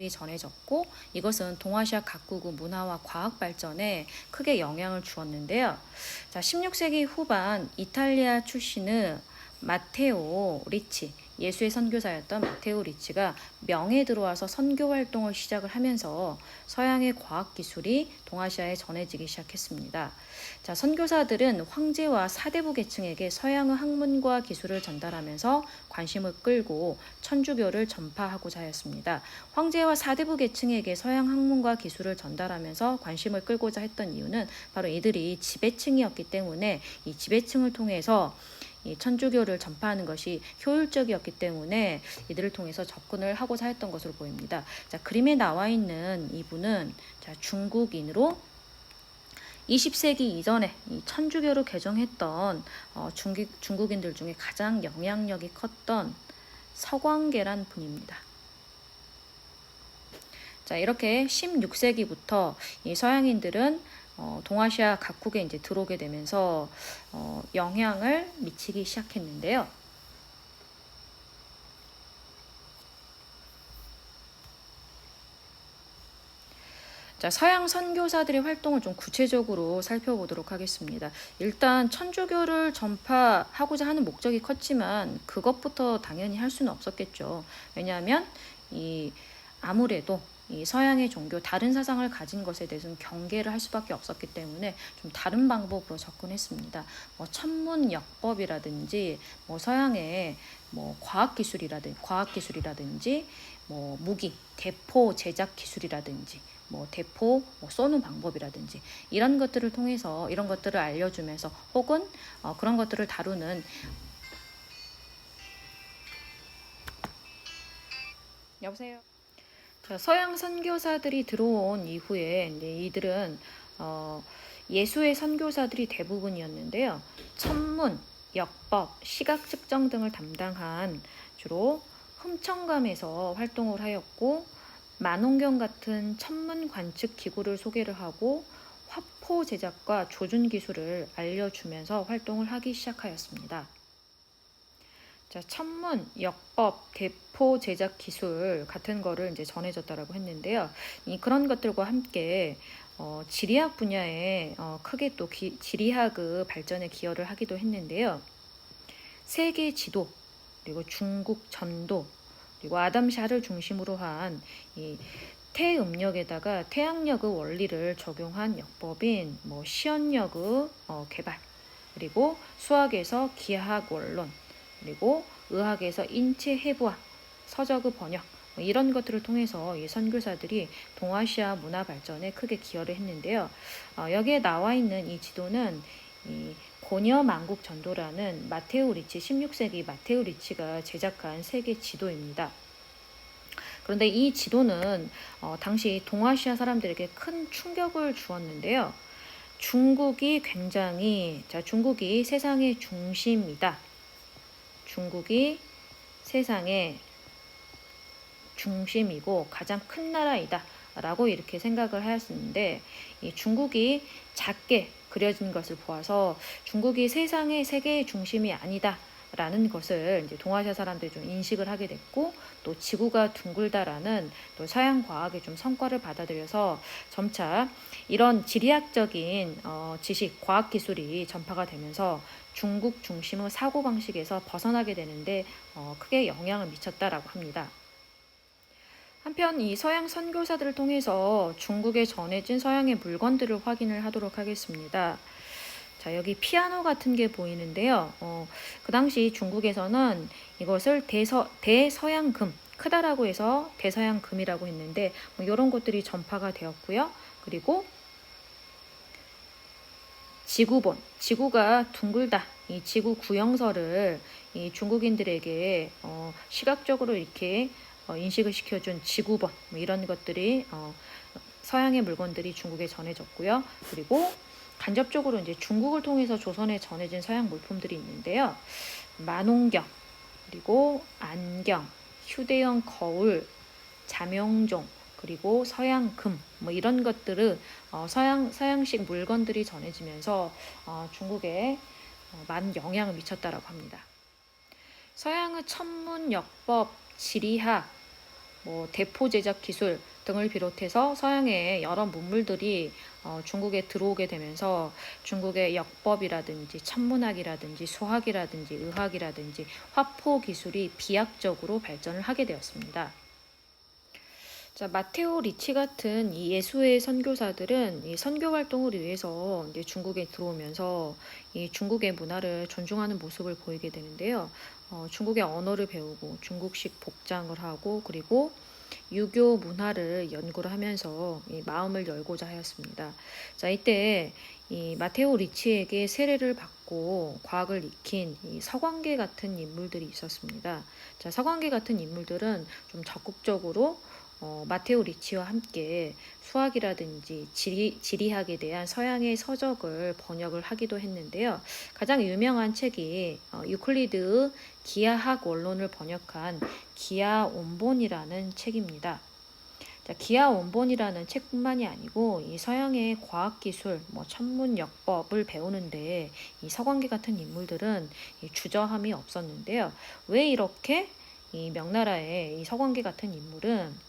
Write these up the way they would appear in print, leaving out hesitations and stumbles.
전해졌고 이것은 동아시아 각국의 문화와 과학 발전에 크게 영향을 주었는데요. 자, 16세기 후반 이탈리아 출신의 마테오 리치, 예수의 선교사였던 마테오 리치가 명에 들어와서 선교 활동을 시작을 하면서 서양의 과학 기술이 동아시아에 전해지기 시작했습니다. 자, 선교사들은 황제와 사대부 계층에게 서양의 학문과 기술을 전달하면서 관심을 끌고 천주교를 전파하고자 하였습니다. 황제와 사대부 계층에게 서양 학문과 기술을 전달하면서 관심을 끌고자 했던 이유는 바로 이들이 지배층이었기 때문에 이 지배층을 통해서 이 천주교를 전파하는 것이 효율적이었기 때문에 이들을 통해서 접근을 하고자 했던 것으로 보입니다. 자, 그림에 나와 있는 이분은 중국인으로 20세기 이전에 이 천주교를 개종했던 중국인들 중에 가장 영향력이 컸던 서광계란 분입니다. 자, 이렇게 16세기부터 이 서양인들은 동아시아 각국에 이제 들어오게 되면서 영향을 미치기 시작했는데요. 자, 서양 선교사들의 활동을 좀 구체적으로 살펴보도록 하겠습니다. 일단 천주교를 전파하고자 하는 목적이 컸지만 그것부터 당연히 할 수는 없었겠죠. 왜냐하면 아무래도 이 서양의 종교, 다른 사상을 가진 것에 대해서는 경계를 할 수밖에 없었기 때문에 좀 다른 방법으로 접근했습니다. 천문역법이라든지 서양의 과학기술이라든지 무기, 대포 제작 기술이라든지 대포 쏘는 방법이라든지 이런 것들을 통해서 이런 것들을 알려주면서 혹은 그런 것들을 다루는 여보세요. 서양 선교사들이 들어온 이후에 이들은 예수의 선교사들이 대부분이었는데요. 천문, 역법, 시각 측정 등을 담당한 주로 흠천감에서 활동을 하였고 만원경 같은 천문 관측 기구를 소개를 하고 화포 제작과 조준 기술을 알려주면서 활동을 하기 시작하였습니다. 자, 천문, 역법, 대포 제작 기술 같은 거를 이제 전해졌다라고 했는데요. 그런 것들과 함께 지리학 분야에 크게 또 지리학의 발전에 기여를 하기도 했는데요. 세계 지도, 그리고 중국 전도, 그리고 아담샤를 중심으로 한 이 태음력에다가 태양력의 원리를 적용한 역법인 시연력의 개발, 그리고 수학에서 기하학 원론, 그리고 의학에서 인체 해부학, 서적의 번역 이런 것들을 통해서 이 선교사들이 동아시아 문화 발전에 크게 기여를 했는데요. 여기에 나와 있는 이 지도는 이 고녀만국 전도라는 마테오 리치 16세기 마테오 리치가 제작한 세계 지도입니다. 그런데 이 지도는 당시 동아시아 사람들에게 큰 충격을 주었는데요. 중국이 세상의 중심이다. 중국이 세상의 중심이고 가장 큰 나라이다 라고 이렇게 생각을 하였는데, 이 중국이 작게 그려진 것을 보아서 중국이 세계의 중심이 아니다 라는 것을 이제 동아시아 사람들이 좀 인식을 하게 됐고, 또 지구가 둥글다라는 또 서양 과학의 좀 성과를 받아들여서 점차 이런 지리학적인 지식, 과학 기술이 전파가 되면서 중국 중심의 사고방식에서 벗어나게 되는데 크게 영향을 미쳤다라고 합니다. 한편 이 서양 선교사들을 통해서 중국에 전해진 서양의 물건들을 확인을 하도록 하겠습니다. 자, 여기 피아노 같은 게 보이는데요. 그 당시 중국에서는 이것을 대서양금, 크다라고 해서 대서양금이라고 했는데 이런 것들이 전파가 되었고요. 그리고 지구본, 지구가 둥글다, 이 지구 구형설을 이 중국인들에게 시각적으로 이렇게 인식을 시켜준 지구본 이런 것들이 서양의 물건들이 중국에 전해졌고요. 그리고 간접적으로 이제 중국을 통해서 조선에 전해진 서양 물품들이 있는데요. 만원경, 그리고 안경, 휴대용 거울, 자명종, 그리고 서양금 이런 것들을 서양식 물건들이 전해지면서 중국에 많은 영향을 미쳤다라고 합니다. 서양의 천문, 역법, 지리학, 뭐 대포 제작 기술 등을 비롯해서 서양의 여러 문물들이 중국에 들어오게 되면서 중국의 역법이라든지 천문학이라든지 수학이라든지 의학이라든지 화포 기술이 비약적으로 발전을 하게 되었습니다. 자, 마테오 리치 같은 이 예수의 선교사들은 이 선교 활동을 위해서 이제 중국에 들어오면서 이 중국의 문화를 존중하는 모습을 보이게 되는데요. 중국의 언어를 배우고 중국식 복장을 하고 그리고 유교 문화를 연구를 하면서 이 마음을 열고자 하였습니다. 자, 이때 이 마테오 리치에게 세례를 받고 과학을 익힌 이 서광계 같은 인물들이 있었습니다. 자, 서광계 같은 인물들은 좀 적극적으로 마테오 리치와 함께 수학이라든지 지리학에 대한 서양의 서적을 번역을 하기도 했는데요. 가장 유명한 책이 유클리드의 기하학 원론을 번역한 기하 원본이라는 책입니다. 자, 기하 원본이라는 책뿐만이 아니고 이 서양의 과학기술, 뭐 천문역법을 배우는데 이 서광계 같은 인물들은 이 주저함이 없었는데요. 왜 이렇게 이 명나라의 이 서광계 같은 인물은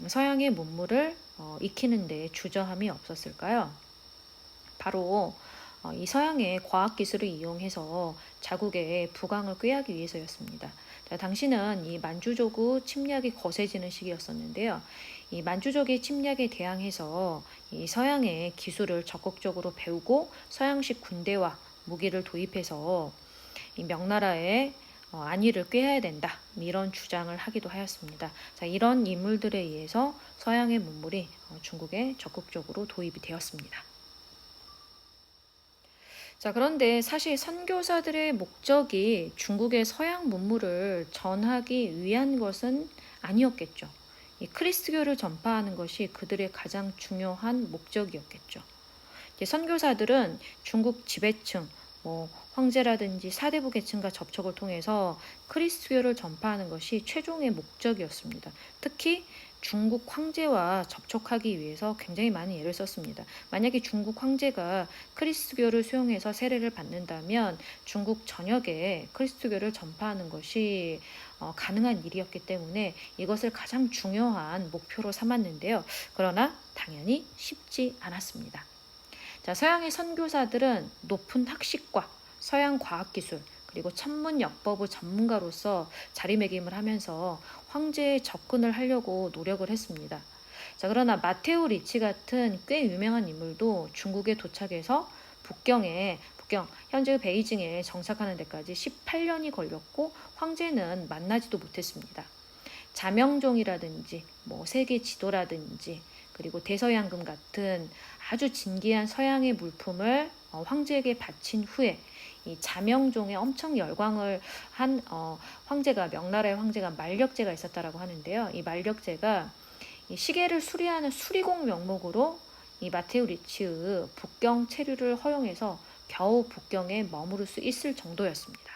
서양의 문물을 익히는 데 주저함이 없었을까요? 바로 이 서양의 과학기술을 이용해서 자국의 부강을 꾀하기 위해서였습니다. 자, 당시는 이 만주족의 침략이 거세지는 시기였었는데요. 이 만주족의 침략에 대항해서 이 서양의 기술을 적극적으로 배우고 서양식 군대와 무기를 도입해서 이 명나라의 안위를 꾀해야 된다. 이런 주장을 하기도 하였습니다. 자, 이런 인물들에 의해서 서양의 문물이 중국에 적극적으로 도입이 되었습니다. 자, 그런데 사실 선교사들의 목적이 중국의 서양 문물을 전하기 위한 것은 아니었겠죠. 이 크리스교를 전파하는 것이 그들의 가장 중요한 목적이었겠죠. 선교사들은 중국 지배층, 뭐 황제라든지 사대부 계층과 접촉을 통해서 크리스교를 전파하는 것이 최종의 목적이었습니다. 특히 중국 황제와 접촉하기 위해서 굉장히 많은 예를 썼습니다. 만약에 중국 황제가 크리스교를 수용해서 세례를 받는다면 중국 전역에 크리스교를 전파하는 것이 가능한 일이었기 때문에 이것을 가장 중요한 목표로 삼았는데요. 그러나 당연히 쉽지 않았습니다. 자, 서양의 선교사들은 높은 학식과 서양 과학기술 그리고 천문역법의 전문가로서 자리매김을 하면서 황제에 접근을 하려고 노력을 했습니다. 자, 그러나 마테오 리치 같은 꽤 유명한 인물도 중국에 도착해서 북경, 현재 베이징에 정착하는 데까지 18년이 걸렸고 황제는 만나지도 못했습니다. 자명종이라든지 뭐 세계 지도라든지 그리고 대서양금 같은 아주 진귀한 서양의 물품을 황제에게 바친 후에 이 자명종에 엄청 열광을 한 황제가 명나라의 황제가 만력제가 있었다라고 하는데요. 이 만력제가 이 시계를 수리하는 수리공 명목으로 이 마테오 리치의 북경 체류를 허용해서 겨우 북경에 머무를 수 있을 정도였습니다.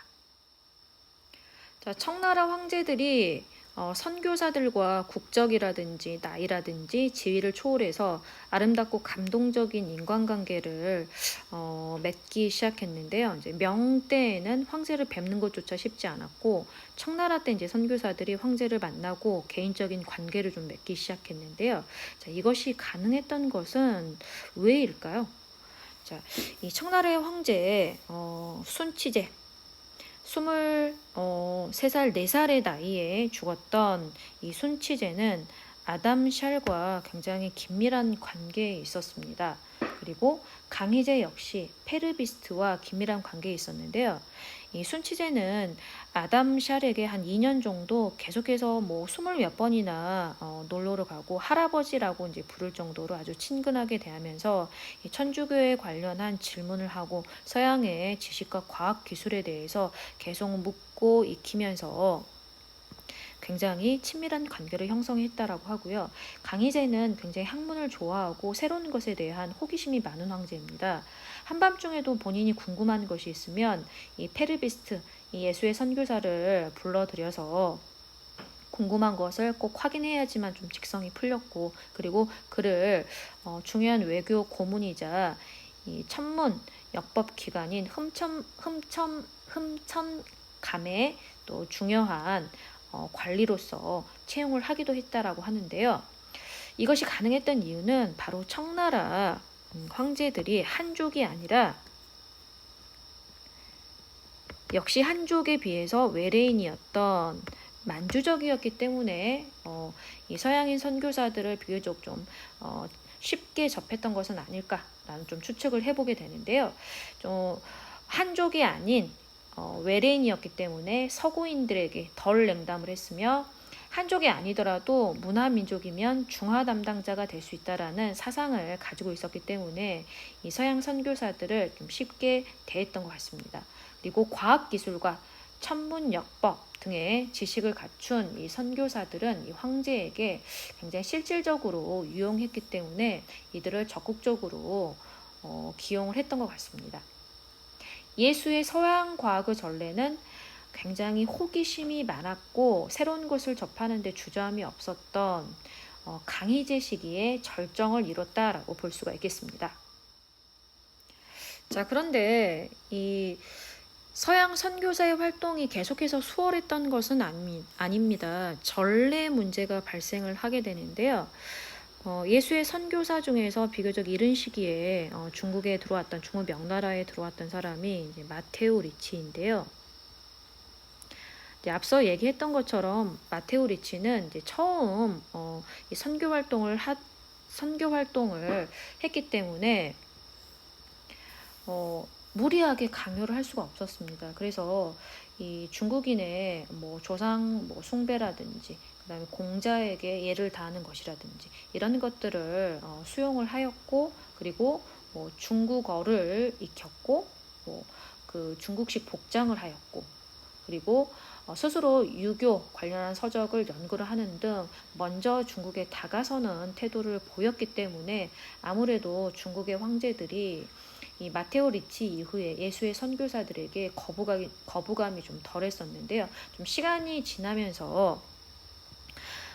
자, 청나라 황제들이 선교사들과 국적이라든지 나이라든지 지위를 초월해서 아름답고 감동적인 인간관계를 맺기 시작했는데요. 이제 명 때에는 황제를 뵙는 것조차 쉽지 않았고 청나라 때 이제 선교사들이 황제를 만나고 개인적인 관계를 좀 맺기 시작했는데요. 자, 이것이 가능했던 것은 왜일까요? 자, 이 청나라의 황제 순치제 23살, 4살의 나이에 죽었던 이 순치제는 아담 샬과 굉장히 긴밀한 관계에 있었습니다. 그리고 강희제 역시 페르비스트와 긴밀한 관계에 있었는데요. 이 순치제는 아담 샬에게 한 2년 정도 계속해서 뭐 20몇 번이나 놀러를 가고 할아버지라고 이제 부를 정도로 아주 친근하게 대하면서 이 천주교에 관련한 질문을 하고 서양의 지식과 과학 기술에 대해서 계속 묻고 익히면서 굉장히 친밀한 관계를 형성했다라고 하고요. 강희제는 굉장히 학문을 좋아하고 새로운 것에 대한 호기심이 많은 황제입니다. 한밤중에도 본인이 궁금한 것이 있으면 이 페르비스트, 이 예수의 선교사를 불러들여서 궁금한 것을 꼭 확인해야지만 좀 직성이 풀렸고 그리고 그를 중요한 외교 고문이자 이 천문 역법 기관인 흠천감의 또 중요한 관리로서 채용을 하기도 했다라고 하는데요. 이것이 가능했던 이유는 바로 청나라 황제들이 한족이 아니라 역시 한족에 비해서 외래인이었던 만주족이었기 때문에 이 서양인 선교사들을 비교적 좀 쉽게 접했던 것은 아닐까라는 좀 추측을 해보게 되는데요. 좀 한족이 아닌 외래인이었기 때문에 서구인들에게 덜 냉담을 했으며 한족이 아니더라도 문화민족이면 중화 담당자가 될 수 있다라는 사상을 가지고 있었기 때문에 이 서양 선교사들을 좀 쉽게 대했던 것 같습니다. 그리고 과학기술과 천문역법 등의 지식을 갖춘 이 선교사들은 이 황제에게 굉장히 실질적으로 유용했기 때문에 이들을 적극적으로 기용을 했던 것 같습니다. 예수의 서양 과학의 전례는 굉장히 호기심이 많았고 새로운 것을 접하는 데 주저함이 없었던 강희제 시기에 절정을 이뤘다라고 볼 수가 있겠습니다. 자, 그런데 이 서양 선교사의 활동이 계속해서 수월했던 것은 아닙니다. 전례 문제가 발생을 하게 되는데요. 예수의 선교사 중에서 비교적 이른 시기에 중국에 들어왔던 중국 명나라에 들어왔던 사람이 이제 마테오 리치인데요. 앞서 얘기했던 것처럼 마테오 리치는 이제 처음 이 선교 활동을 했기 때문에 무리하게 강요를 할 수가 없었습니다. 그래서 이 중국인의 조상 숭배라든지 그다음에 공자에게 예를 다하는 것이라든지 이런 것들을 수용을 하였고, 그리고 중국어를 익혔고, 그 중국식 복장을 하였고, 그리고 스스로 유교 관련한 서적을 연구를 하는 등 먼저 중국에 다가서는 태도를 보였기 때문에 아무래도 중국의 황제들이 이 마테오 리치 이후에 예수의 선교사들에게 거부감이 좀 덜했었는데요. 좀 시간이 지나면서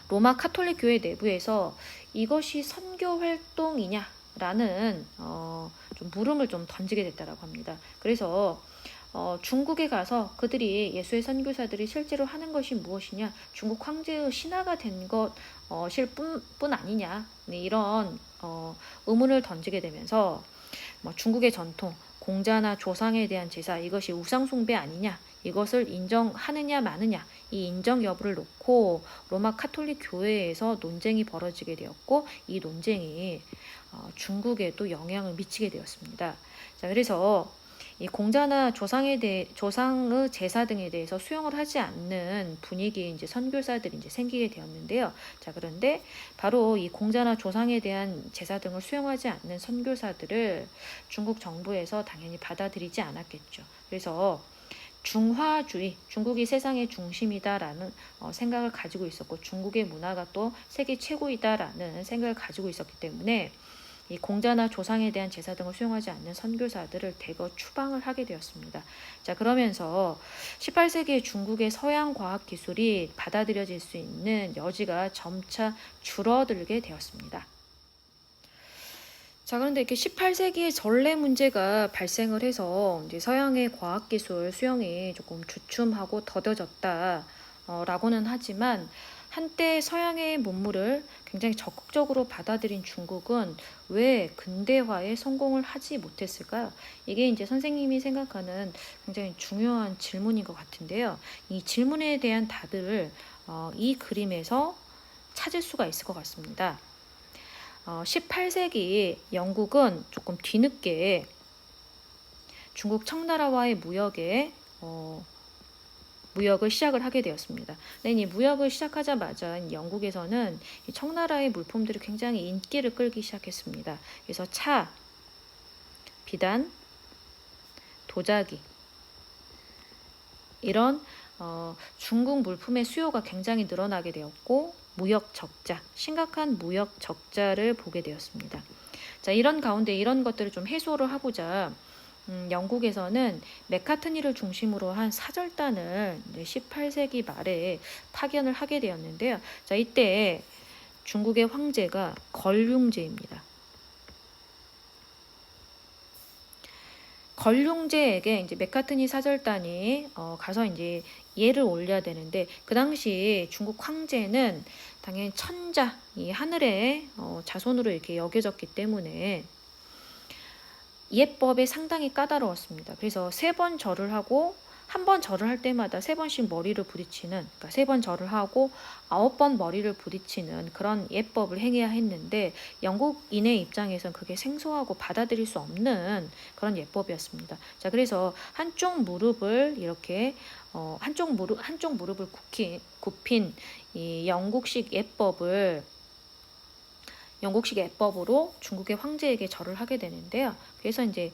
로마 카톨릭 교회 내부에서 이것이 선교 활동이냐라는 좀 물음을 좀 던지게 됐다라고 합니다. 그래서 중국에 가서 그들이 예수의 선교사들이 실제로 하는 것이 무엇이냐, 중국 황제의 신하가 된 것일 뿐 아니냐, 이런 의문을 던지게 되면서 중국의 전통, 공자나 조상에 대한 제사, 이것이 우상 숭배 아니냐, 이것을 인정하느냐 마느냐, 이 인정 여부를 놓고 로마 카톨릭 교회에서 논쟁이 벌어지게 되었고, 이 논쟁이 중국에도 영향을 미치게 되었습니다. 자, 그래서 이 공자나 조상의 제사 등에 대해서 수용을 하지 않는 분위기에 이제 선교사들이 이제 생기게 되었는데요. 자, 그런데 바로 이 공자나 조상에 대한 제사 등을 수용하지 않는 선교사들을 중국 정부에서 당연히 받아들이지 않았겠죠. 그래서 중화주의, 중국이 세상의 중심이다라는 생각을 가지고 있었고, 중국의 문화가 또 세계 최고이다라는 생각을 가지고 있었기 때문에 이 공자나 조상에 대한 제사 등을 수용하지 않는 선교사들을 대거 추방을 하게 되었습니다. 자, 그러면서 18세기의 중국의 서양 과학 기술이 받아들여질 수 있는 여지가 점차 줄어들게 되었습니다. 자, 그런데 이렇게 18세기에 전례 문제가 발생을 해서 이제 서양의 과학기술 수용이 조금 주춤하고 더뎌졌다 라고는 하지만, 한때 서양의 문물을 굉장히 적극적으로 받아들인 중국은 왜 근대화에 성공을 하지 못했을까요? 이게 이제 선생님이 생각하는 굉장히 중요한 질문인 것 같은데요. 이 질문에 대한 답을 이 그림에서 찾을 수가 있을 것 같습니다. 18세기 영국은 조금 뒤늦게 중국 청나라와의 무역을 시작을 하게 되었습니다. 네, 이 무역을 시작하자마자 영국에서는 이 청나라의 물품들이 굉장히 인기를 끌기 시작했습니다. 그래서 차, 비단, 도자기, 이런 중국 물품의 수요가 굉장히 늘어나게 되었고, 심각한 무역 적자를 보게 되었습니다. 자, 이런 가운데 이런 것들을 좀 해소를 하고자 영국에서는 맥카트니를 중심으로 한 사절단을 18세기 말에 파견을 하게 되었는데요. 자, 이때 중국의 황제가 걸륭제입니다. 걸륭제에게 이제 메카트니 사절단이 가서 이제 예를 올려야 되는데, 그 당시 중국 황제는 당연히 천자, 이 하늘의 자손으로 이렇게 여겨졌기 때문에 예법에 상당히 까다로웠습니다. 그래서 3번 절을 하고, 한 번 절을 할 때마다 3번씩 머리를 부딪히는, 그러니까 3번 절을 하고 9번 머리를 부딪히는 그런 예법을 행해야 했는데, 영국인의 입장에선 그게 생소하고 받아들일 수 없는 그런 예법이었습니다. 자, 그래서 한쪽 무릎을 이렇게 한쪽 무릎을 굽힌 이 영국식 예법으로 중국의 황제에게 절을 하게 되는데요. 그래서 이제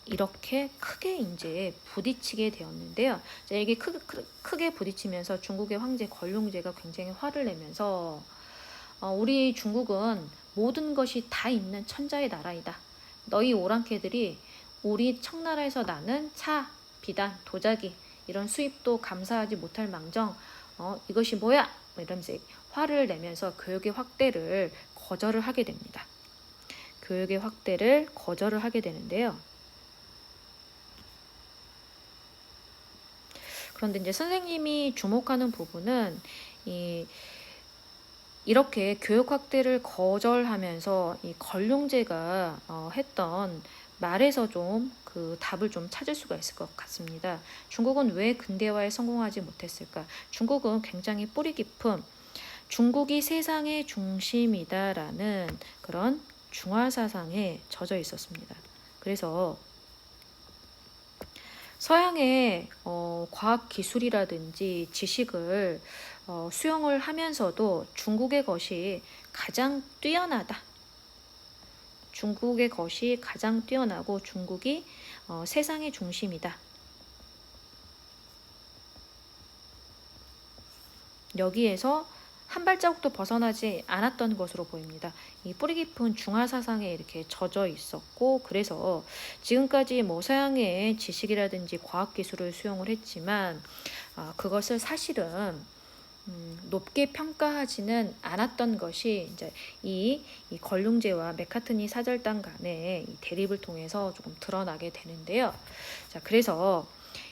이렇게 크게 이제 부딪히게 되었는데요. 자, 이게 크게 부딪히면서 중국의 황제 걸륭제가 굉장히 화를 내면서 우리 중국은 모든 것이 다 있는 천자의 나라이다. 너희 오랑캐들이 우리 청나라에서 나는 차, 비단, 도자기 이런 수입도 감사하지 못할 망정 이것이 뭐야? 이러면서 화를 내면서 교육의 확대를 거절을 하게 됩니다. 교육의 확대를 거절을 하게 되는데요. 그런데 이제 선생님이 주목하는 부분은 이렇게 교육 확대를 거절하면서 이 걸륭제가 했던 말에서 좀 그 답을 좀 찾을 수가 있을 것 같습니다. 중국은 왜 근대화에 성공하지 못했을까? 중국은 굉장히 뿌리 깊은 중국이 세상의 중심이다라는 그런 중화사상에 젖어 있었습니다. 그래서 서양의 과학기술이라든지 지식을 수용을 하면서도 중국의 것이 가장 뛰어나다. 중국의 것이 가장 뛰어나고 중국이 세상의 중심이다. 여기에서 한 발자국도 벗어나지 않았던 것으로 보입니다. 이 뿌리 깊은 중화 사상에 이렇게 젖어 있었고, 그래서 지금까지 뭐 서양의 지식이라든지 과학 기술을 수용을 했지만 그것을 사실은 높게 평가하지는 않았던 것이 이제 이 걸룽제와 메카트니 사절단 간의 이 대립을 통해서 조금 드러나게 되는데요. 자, 그래서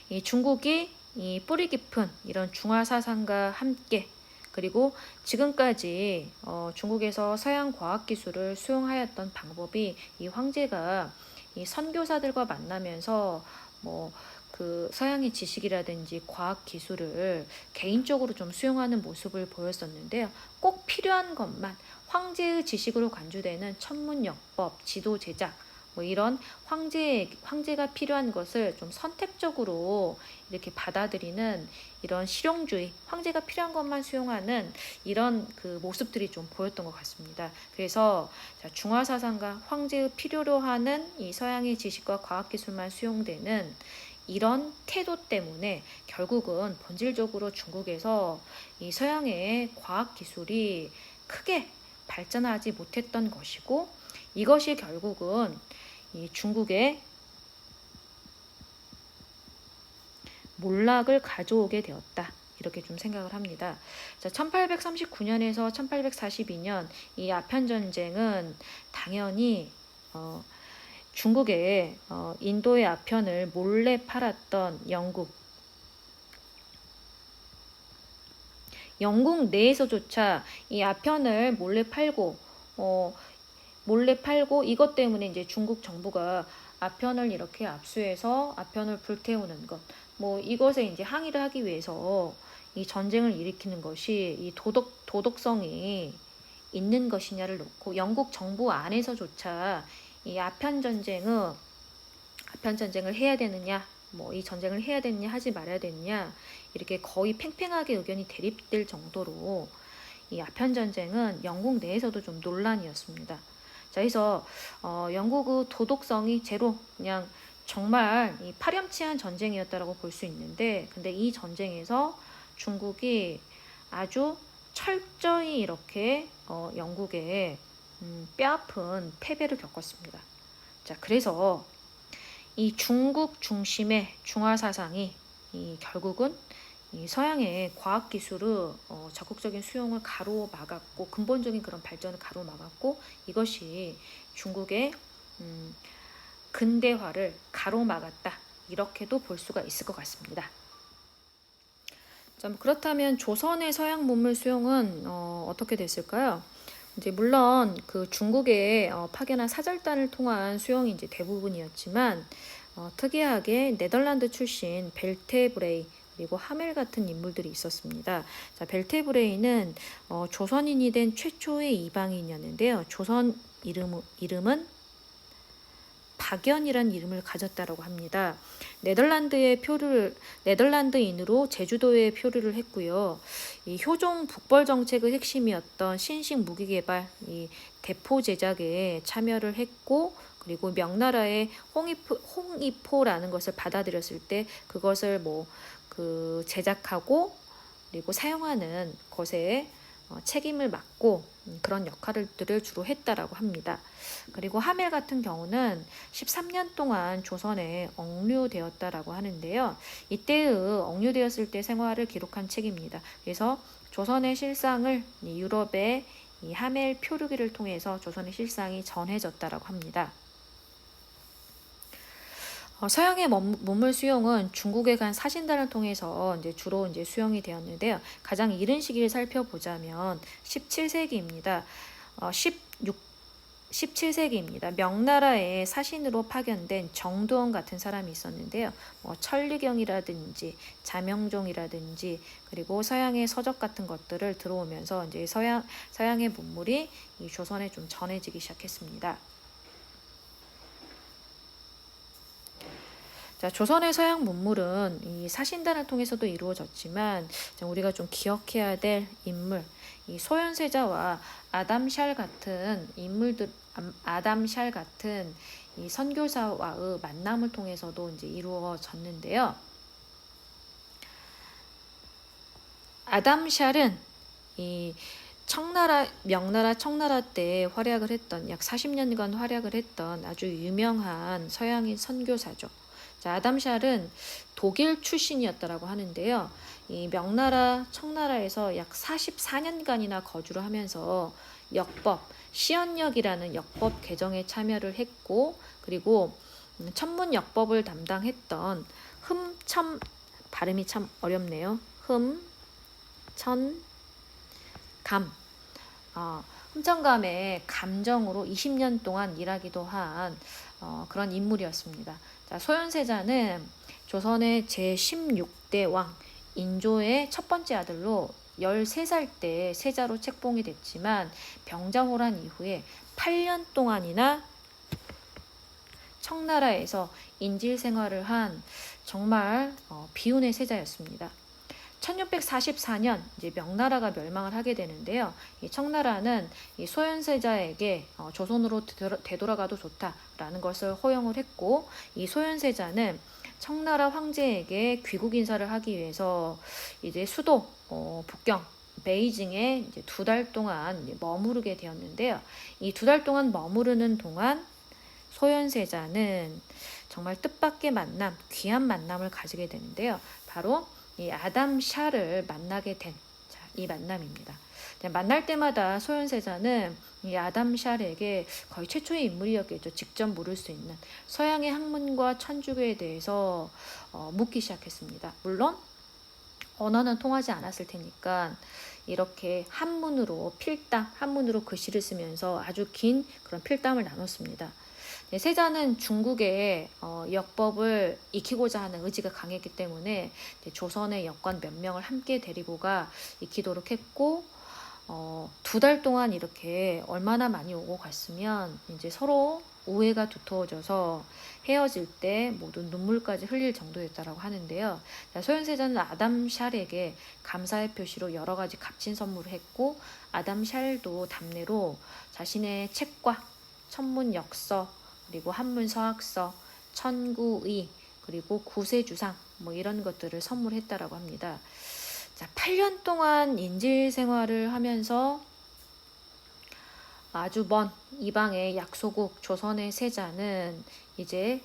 이 중국이 이 뿌리 깊은 이런 중화 사상과 함께, 그리고 지금까지 중국에서 서양 과학 기술을 수용하였던 방법이 이 황제가 이 선교사들과 만나면서 뭐 그 서양의 지식이라든지 과학 기술을 개인적으로 좀 수용하는 모습을 보였었는데요. 꼭 필요한 것만 황제의 지식으로 간주되는 천문역법, 지도 제작 뭐 이런 황제가 필요한 것을 좀 선택적으로 이렇게 받아들이는 이런 실용주의, 황제가 필요한 것만 수용하는 이런 그 모습들이 좀 보였던 것 같습니다. 그래서 중화사상과 황제의 필요로 하는 이 서양의 지식과 과학기술만 수용되는 이런 태도 때문에 결국은 본질적으로 중국에서 이 서양의 과학기술이 크게 발전하지 못했던 것이고, 이것이 결국은 이 중국의 몰락을 가져오게 되었다. 이렇게 좀 생각을 합니다. 자, 1839년에서 1842년 이 아편전쟁은 당연히 중국에 인도의 아편을 몰래 팔았던 영국 내에서조차 이 아편을 몰래 팔고 이것 때문에 이제 중국 정부가 아편을 이렇게 압수해서 아편을 불태우는 것, 뭐 이것에 이제 항의를 하기 위해서 이 전쟁을 일으키는 것이 이 도덕성이 있는 것이냐를 놓고, 영국 정부 안에서조차 이 아편 전쟁을 해야 되느냐, 뭐 이 전쟁을 해야 되느냐 하지 말아야 되느냐, 이렇게 거의 팽팽하게 의견이 대립될 정도로 이 아편 전쟁은 영국 내에서도 좀 논란이었습니다. 자, 그래서 영국의 도덕성이 제로, 그냥 정말 이 파렴치한 전쟁이었다라고 볼 수 있는데, 근데 이 전쟁에서 중국이 아주 철저히 이렇게 영국에 뼈아픈 패배를 겪었습니다. 자, 그래서 이 중국 중심의 중화 사상이 결국은 이 서양의 과학 기술의 적극적인 수용을 가로막았고, 근본적인 그런 발전을 가로막았고, 이것이 중국의 근대화를 가로막았다. 이렇게도 볼 수가 있을 것 같습니다. 자, 그렇다면 조선의 서양 문물 수용은 어떻게 됐을까요? 이제 물론 그 중국에 파견한 사절단을 통한 수용이 이제 대부분이었지만 특이하게 네덜란드 출신 벨테브레이 그리고 하멜 같은 인물들이 있었습니다. 자, 벨테브레이는 조선인이 된 최초의 이방인이었는데요. 조선 이름은 박연이라는 이름을 가졌다라고 합니다. 네덜란드인으로 제주도에 표류를 했고요. 이 효종 북벌 정책의 핵심이었던 신식 무기 개발, 이 대포 제작에 참여를 했고, 그리고 명나라의 홍이포라는 것을 받아들였을 때 그것을 제작하고 그리고 사용하는 것에 책임을 맡고 그런 역할들을 주로 했다라고 합니다. 그리고 하멜 같은 경우는 13년 동안 조선에 억류되었다라고 하는데요. 이때의 억류되었을 때 생활을 기록한 책입니다. 그래서 조선의 실상을 유럽의 이 하멜 표류기를 통해서 조선의 실상이 전해졌다라고 합니다. 서양의 문물 수용은 중국에 간 사신단을 통해서 이제 주로 이제 수용이 되었는데요. 가장 이른 시기를 살펴보자면 17세기입니다. 17세기입니다. 명나라에 사신으로 파견된 정두원 같은 사람이 있었는데요. 천리경이라든지 자명종이라든지 그리고 서양의 서적 같은 것들을 들어오면서 이제 서양의 문물이 이 조선에 좀 전해지기 시작했습니다. 자, 조선의 서양 문물은 이 사신단을 통해서도 이루어졌지만 우리가 좀 기억해야 될 인물, 이 소현세자와 아담샬 같은 이 선교사와의 만남을 통해서도 이제 이루어졌는데요. 아담샬은 이 명나라 청나라 때 활약을 했던 약 40년간 활약을 했던 아주 유명한 서양인 선교사죠. 자, 아담샬은 독일 출신이었다라고 하는데요. 이 명나라, 청나라에서 약 44년간이나 거주를 하면서 시언역이라는 역법 개정에 참여를 했고, 그리고 천문역법을 담당했던 발음이 참 어렵네요. 흠천감의 감정으로 20년 동안 일하기도 한 그런 인물이었습니다. 자, 소현세자는 조선의 제16대 왕 인조의 첫 번째 아들로 13살 때 세자로 책봉이 됐지만 병자호란 이후에 8년 동안이나 청나라에서 인질 생활을 한 정말 비운의 세자였습니다. 1644년 이제 명나라가 멸망을 하게 되는데요. 이 청나라는 이 소현세자에게 조선으로 되돌아가도 좋다라는 것을 허용을 했고, 이 소현세자는 청나라 황제에게 귀국 인사를 하기 위해서 이제 수도 북경 베이징에 이제 2달 동안 머무르게 되었는데요. 이 2달 동안 머무르는 동안 소현세자는 정말 뜻밖의 귀한 만남을 가지게 되는데요. 바로 이 아담샬을 만나게 된 이 만남입니다. 만날 때마다 소현세자는 이 아담샬에게 거의 최초의 인물이었겠죠. 직접 물을 수 있는 서양의 학문과 천주교에 대해서 묻기 시작했습니다. 물론 언어는 통하지 않았을 테니까 이렇게 한문으로 글씨를 쓰면서 아주 긴 그런 필담을 나눴습니다. 세자는 중국의 역법을 익히고자 하는 의지가 강했기 때문에 조선의 역관 몇 명을 함께 데리고 가 익히도록 했고 2달 동안 이렇게 얼마나 많이 오고 갔으면 이제 서로 우애가 두터워져서 헤어질 때 모두 눈물까지 흘릴 정도였다라고 하는데요. 소현세자는 아담샬에게 감사의 표시로 여러 가지 값진 선물을 했고 아담샬도 답례로 자신의 책과 천문 역서 그리고 한문 서학서, 천구의, 그리고 구세주상 이런 것들을 선물했다라고 합니다. 자, 8년 동안 인질 생활을 하면서 아주 먼 이방의 약소국 조선의 세자는 이제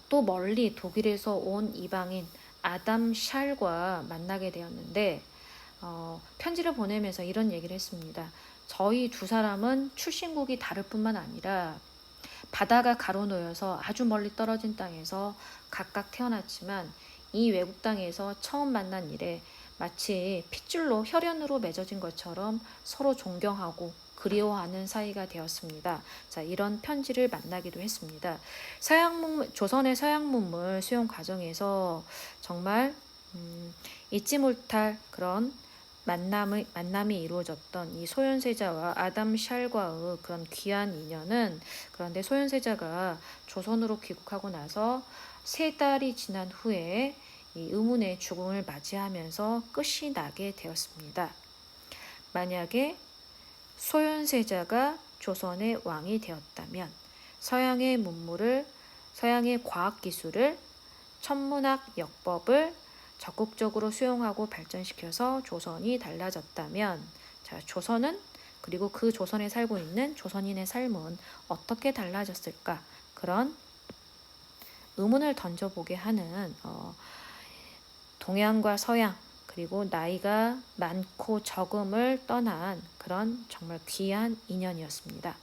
또 멀리 독일에서 온 이방인 아담샬과 만나게 되었는데 편지를 보내면서 이런 얘기를 했습니다. 저희 두 사람은 출신국이 다를 뿐만 아니라 바다가 가로놓여서 아주 멀리 떨어진 땅에서 각각 태어났지만 이 외국 땅에서 처음 만난 이래 마치 핏줄로 혈연으로 맺어진 것처럼 서로 존경하고 그리워하는 사이가 되었습니다. 자, 이런 편지를 만나기도 했습니다. 조선의 서양 문물 수용 과정에서 정말 잊지 못할 그런 만남이 이루어졌던 이 소현세자와 아담 샬과의 그런 귀한 인연은, 그런데 소현세자가 조선으로 귀국하고 나서 3달이 지난 후에 이 의문의 죽음을 맞이하면서 끝이 나게 되었습니다. 만약에 소현세자가 조선의 왕이 되었다면 서양의 문물을, 서양의 과학기술을, 천문학 역법을 적극적으로 수용하고 발전시켜서 조선이 달라졌다면, 자, 조선은, 그리고 그 조선에 살고 있는 조선인의 삶은 어떻게 달라졌을까? 그런 의문을 던져보게 하는 동양과 서양, 그리고 나이가 많고 적음을 떠난 그런 정말 귀한 인연이었습니다.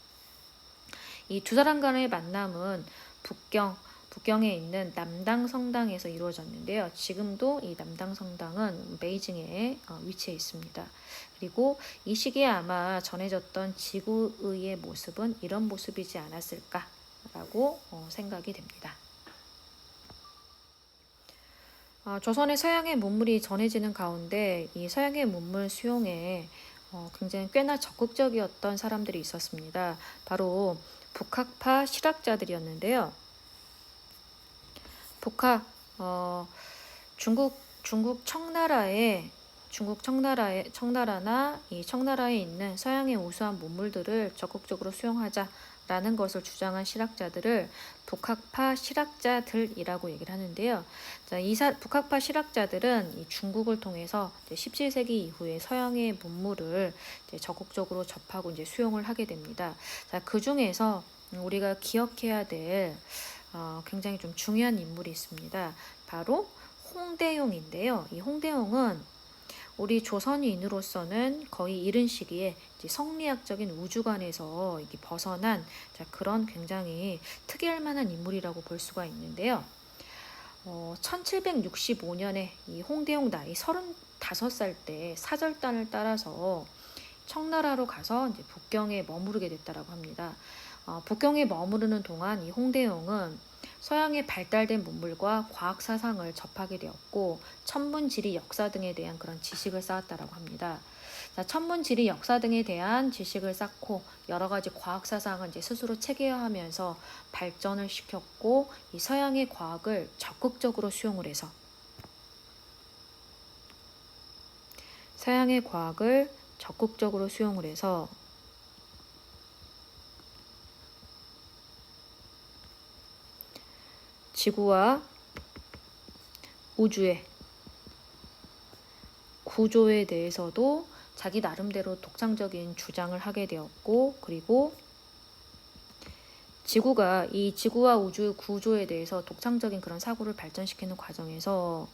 이 두 사람 간의 만남은 북경에 있는 남당 성당에서 이루어졌는데요. 지금도 이 남당 성당은 베이징에 위치해 있습니다. 그리고 이 시기에 아마 전해졌던 지구의 모습은 이런 모습이지 않았을까라고 생각이 됩니다. 조선의 서양의 문물이 전해지는 가운데 이 서양의 문물 수용에 굉장히 꽤나 적극적이었던 사람들이 있었습니다. 바로 북학파 실학자들이었는데요. 중국 청나라나 이 청나라에 있는 서양의 우수한 문물들을 적극적으로 수용하자라는 것을 주장한 실학자들을 북학파 실학자들이라고 얘기를 하는데요. 자, 북학파 실학자들은 이 중국을 통해서 17세기 이후에 서양의 문물을 적극적으로 접하고 수용을 하게 됩니다. 자, 그 중에서 우리가 기억해야 될 굉장히 좀 중요한 인물이 있습니다. 바로 홍대용인데요. 이 홍대용은 우리 조선인으로서는 거의 이른 시기에 성리학적인 우주관에서 벗어난 그런 굉장히 특이할 만한 인물이라고 볼 수가 있는데요. 1765년에 이 홍대용 나이 35살 때 사절단을 따라서 청나라로 가서 북경에 머무르게 됐다고 합니다. 북경에 머무르는 동안 이 홍대용은 서양의 발달된 문물과 과학 사상을 접하게 되었고 천문, 지리, 역사 등에 대한 그런 지식을 쌓았다고 합니다. 자, 천문, 지리, 역사 등에 대한 지식을 쌓고 여러 가지 과학 사상을 스스로 체계화하면서 발전을 시켰고 이 서양의 과학을 적극적으로 수용을 해서 지구와 우주의 구조에 대해서도 자기 나름대로 독창적인 주장을 하게 되었고, 그리고 지구와 우주의 구조에 대해서 독창적인 그런 사고를 발전시키는 과정에서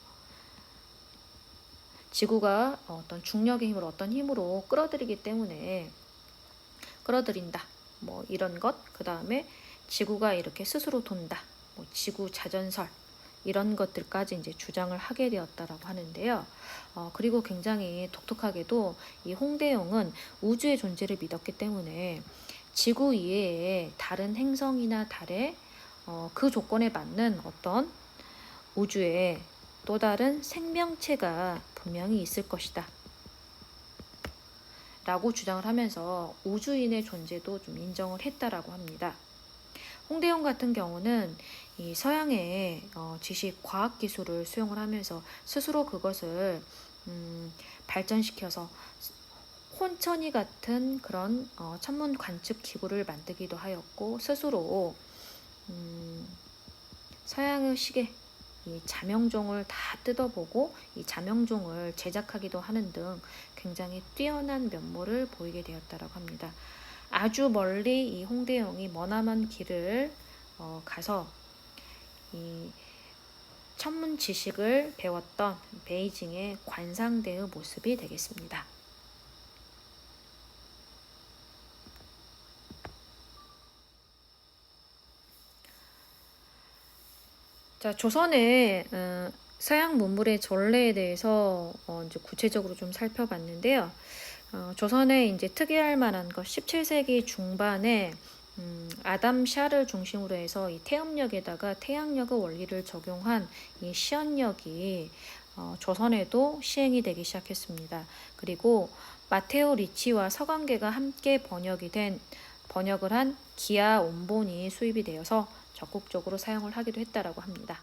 지구가 어떤 중력의 힘으로, 어떤 힘으로 끌어들인다, 뭐 이런 것, 그 다음에 지구가 이렇게 스스로 돈다, 뭐 지구 자전설, 이런 것들까지 주장을 하게 되었다라고 하는데요. 그리고 굉장히 독특하게도 이 홍대용은 우주의 존재를 믿었기 때문에 지구 이외에 다른 행성이나 달에 그 조건에 맞는 어떤 우주에 또 다른 생명체가 분명히 있을 것이다 라고 주장을 하면서 우주인의 존재도 좀 인정을 했다라고 합니다. 홍대용 같은 경우는 이 서양의 지식, 과학 기술을 수용을 하면서 스스로 그것을 발전시켜서 혼천이 같은 그런 천문 관측 기구를 만들기도 하였고, 스스로 서양의 시계, 이 자명종을 다 뜯어보고 이 자명종을 제작하기도 하는 등 굉장히 뛰어난 면모를 보이게 되었다고 합니다. 아주 멀리 이 홍대용이 머나먼 길을 가서 이 천문 지식을 배웠던 베이징의 관상대의 모습이 되겠습니다. 자, 조선의 서양 문물의 전례에 대해서 이제 구체적으로 좀 살펴봤는데요. 조선에 이제 특이할 만한 것 17세기 중반에 아담 샤를 중심으로 해서 이 태음력에다가 태양력의 원리를 적용한 이 시연력이 조선에도 시행이 되기 시작했습니다. 그리고 마테오 리치와 서강계가 함께 번역을 한 기아 원본이 수입이 되어서 적극적으로 사용을 하기도 했다라고 합니다.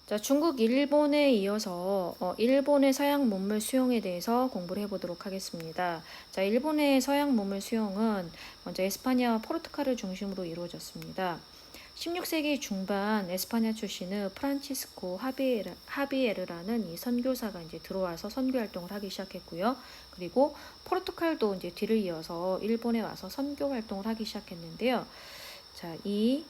자, 중국, 일본에 이어서 일본의 서양 문물 수용에 대해서 공부를 해보도록 하겠습니다. 자, 일본의 서양 문물 수용은 먼저 에스파냐와 포르투갈을 중심으로 이루어졌습니다. 16세기 중반 에스파냐 출신의 프란치스코 하비에르라는 이 선교사가 이제 들어와서 선교 활동을 하기 시작했고요. 그리고 포르투갈도 이제 뒤를 이어서 일본에 와서 선교 활동을 하기 시작했는데요. 자, 이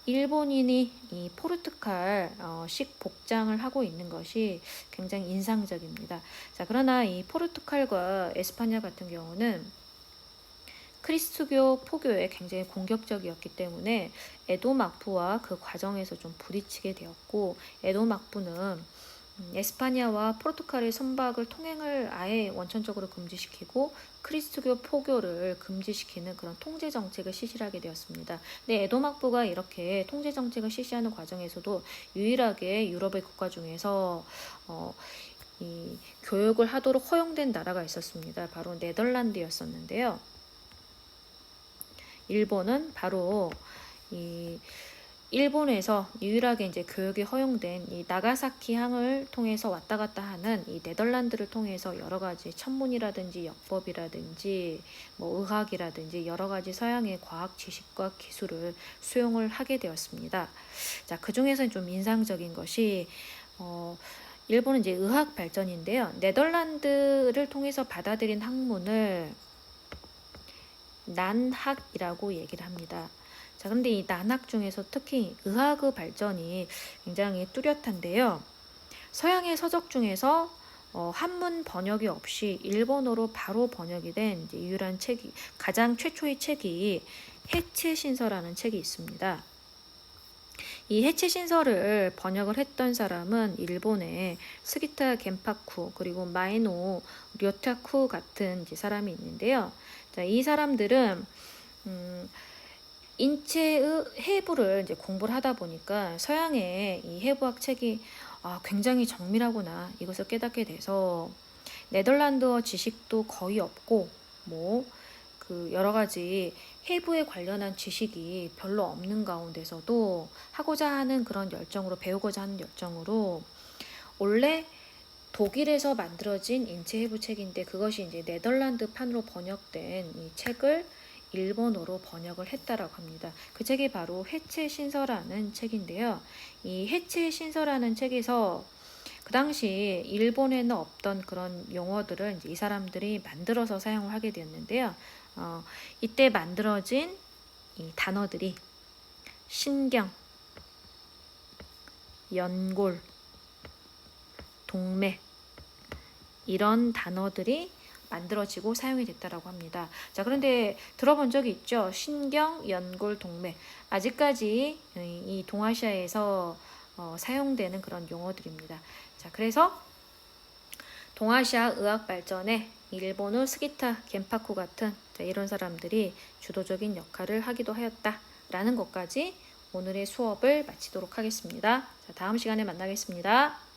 일본인이 이 포르투갈식 복장을 하고 있는 것이 굉장히 인상적입니다. 자, 그러나 이 포르투갈과 에스파냐 같은 경우는 크리스트교 포교에 굉장히 공격적이었기 때문에 에도막부와 그 과정에서 좀 부딪히게 되었고, 에도막부는 에스파냐와 포르투갈의 선박을 통행을 아예 원천적으로 금지시키고 크리스트교 포교를 금지시키는 그런 통제 정책을 실시하게 되었습니다. 근데 에도막부가 이렇게 통제 정책을 실시하는 과정에서도 유일하게 유럽의 국가 중에서 이 교육을 하도록 허용된 나라가 있었습니다. 바로 네덜란드였었는데요. 일본은 바로 이 일본에서 유일하게 이제 교육이 허용된 이 나가사키 항을 통해서 왔다 갔다 하는 이 네덜란드를 통해서 여러 가지 천문이라든지 역법이라든지 뭐 의학이라든지 여러 가지 서양의 과학 지식과 기술을 수용을 하게 되었습니다. 자, 그 중에서 좀 인상적인 것이 일본은 이제 의학 발전인데요. 네덜란드를 통해서 받아들인 학문을 난학이라고 얘기를 합니다. 자, 그런데 이 난학 중에서 특히 의학의 발전이 굉장히 뚜렷한데요. 서양의 서적 중에서 한문 번역이 없이 일본어로 바로 번역이 된 이제 유일한 책이, 가장 최초의 책이 해체신서라는 책이 있습니다. 이 해체신서를 번역을 했던 사람은 일본의 스기타 겐파쿠 그리고 마에노 료타쿠 같은 이제 사람이 있는데요. 자, 이 사람들은 인체의 해부를 이제 공부를 하다 보니까 서양의 이 해부학 책이 굉장히 정밀하구나 이것을 깨닫게 돼서 네덜란드어 지식도 거의 없고 뭐 그 여러 가지 해부에 관련한 지식이 별로 없는 가운데서도 하고자 하는 그런 열정으로 배우고자 하는 열정으로 원래 독일에서 만들어진 인체 해부 책인데 그것이 이제 네덜란드 판으로 번역된 이 책을 일본어로 번역을 했다라고 합니다. 그 책이 바로 해체신서라는 책인데요. 이 해체신서라는 책에서 그 당시 일본에는 없던 그런 용어들을 이제 이 사람들이 만들어서 사용을 하게 되었는데요. 이때 만들어진 이 단어들이 신경, 연골, 동맥 이런 단어들이 만들어지고 사용이 됐다라고 합니다. 자, 그런데 들어본 적이 있죠? 신경, 연골, 동맥. 아직까지 이 동아시아에서 사용되는 그런 용어들입니다. 자, 그래서 동아시아 의학 발전에 일본의 스기타 겐파쿠 같은 이런 사람들이 주도적인 역할을 하기도 하였다라는 것까지 오늘의 수업을 마치도록 하겠습니다. 자, 다음 시간에 만나겠습니다.